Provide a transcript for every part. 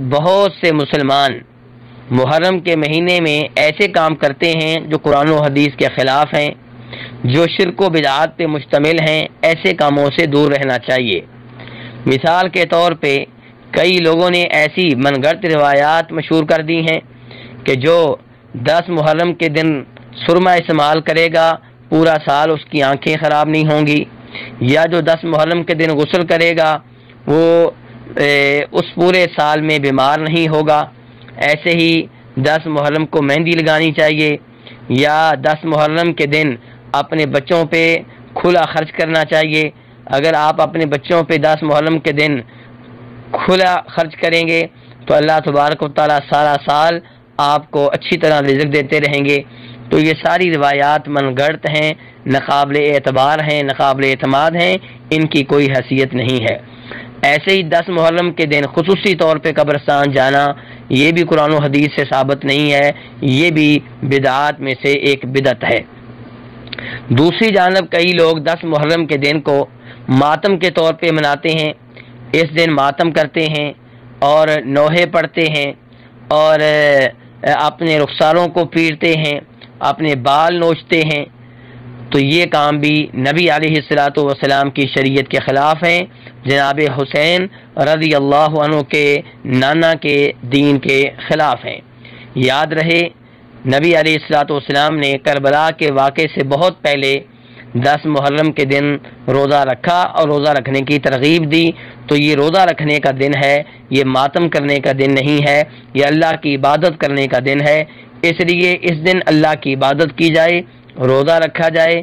بہت سے مسلمان محرم کے مہینے میں ایسے کام کرتے ہیں جو قرآن و حدیث کے خلاف ہیں، جو شرک و بدعات پہ مشتمل ہیں۔ ایسے کاموں سے دور رہنا چاہیے۔ مثال کے طور پہ کئی لوگوں نے ایسی من گھڑت روایات مشہور کر دی ہیں کہ جو 10 محرم کے دن سرما استعمال کرے گا پورا سال اس کی آنکھیں خراب نہیں ہوں گی، یا جو 10 محرم کے دن غسل کرے گا وہ اس پورے سال میں بیمار نہیں ہوگا۔ ایسے ہی 10 محرم کو مہندی لگانی چاہیے، یا 10 محرم کے دن اپنے بچوں پہ کھلا خرچ کرنا چاہیے۔ اگر آپ اپنے بچوں پہ 10 محرم کے دن کھلا خرچ کریں گے تو اللہ تبارک و تعالیٰ سارا سال آپ کو اچھی طرح رزق دیتے رہیں گے۔ تو یہ ساری روایات من گھڑت ہیں، ناقابل اعتبار ہیں، ناقابل اعتماد ہیں، ان کی کوئی حیثیت نہیں ہے۔ ایسے ہی 10 محرم کے دن خصوصی طور پہ قبرستان جانا، یہ بھی قرآن و حدیث سے ثابت نہیں ہے، یہ بھی بدعات میں سے ایک بدعت ہے۔ دوسری جانب کئی لوگ 10 محرم کے دن کو ماتم کے طور پہ مناتے ہیں۔ اس دن ماتم کرتے ہیں اور نوحے پڑھتے ہیں اور اپنے رخساروں کو پیٹتے ہیں، اپنے بال نوچتے ہیں۔ تو یہ کام بھی نبی علیہ الصلوۃ والسلام کی شریعت کے خلاف ہیں، جناب حسین رضی اللہ عنہ کے نانا کے دین کے خلاف ہیں۔ یاد رہے نبی علیہ الصلوۃ والسلام نے کربلا کے واقعے سے بہت پہلے 10 محرم کے دن روزہ رکھا اور روزہ رکھنے کی ترغیب دی۔ تو یہ روزہ رکھنے کا دن ہے، یہ ماتم کرنے کا دن نہیں ہے، یہ اللہ کی عبادت کرنے کا دن ہے۔ اس لیے اس دن اللہ کی عبادت کی جائے، روزہ رکھا جائے،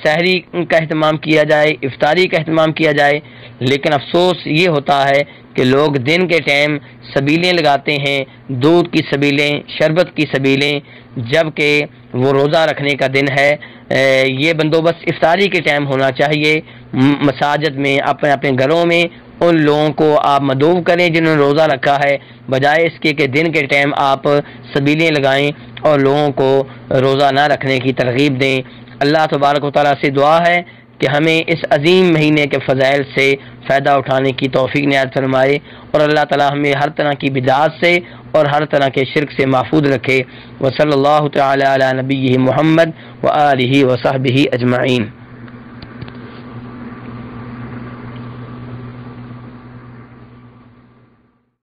سحری کا اہتمام کیا جائے، افطاری کا اہتمام کیا جائے۔ لیکن افسوس یہ ہوتا ہے کہ لوگ دن کے ٹائم سبیلیں لگاتے ہیں، دودھ کی سبیلیں، شربت کی سبیلیں، جبکہ وہ روزہ رکھنے کا دن ہے۔ یہ بندوبست افطاری کے ٹائم ہونا چاہیے۔ مساجد میں، اپنے اپنے گھروں میں ان لوگوں کو آپ مدعو کریں جنہوں نے روزہ رکھا ہے، بجائے اس کے کہ دن کے ٹائم آپ سبیلیں لگائیں اور لوگوں کو روزہ نہ رکھنے کی ترغیب دیں۔ اللہ تبارک و تعالیٰ سے دعا ہے کہ ہمیں اس عظیم مہینے کے فضائل سے فائدہ اٹھانے کی توفیق عنایت فرمائے، اور اللہ تعالیٰ ہمیں ہر طرح کی بدعات سے اور ہر طرح کے شرک سے محفوظ رکھے۔ وصلی اللہ تعالی علی نبیہ محمد وآلہ وصحبہ اجمعین۔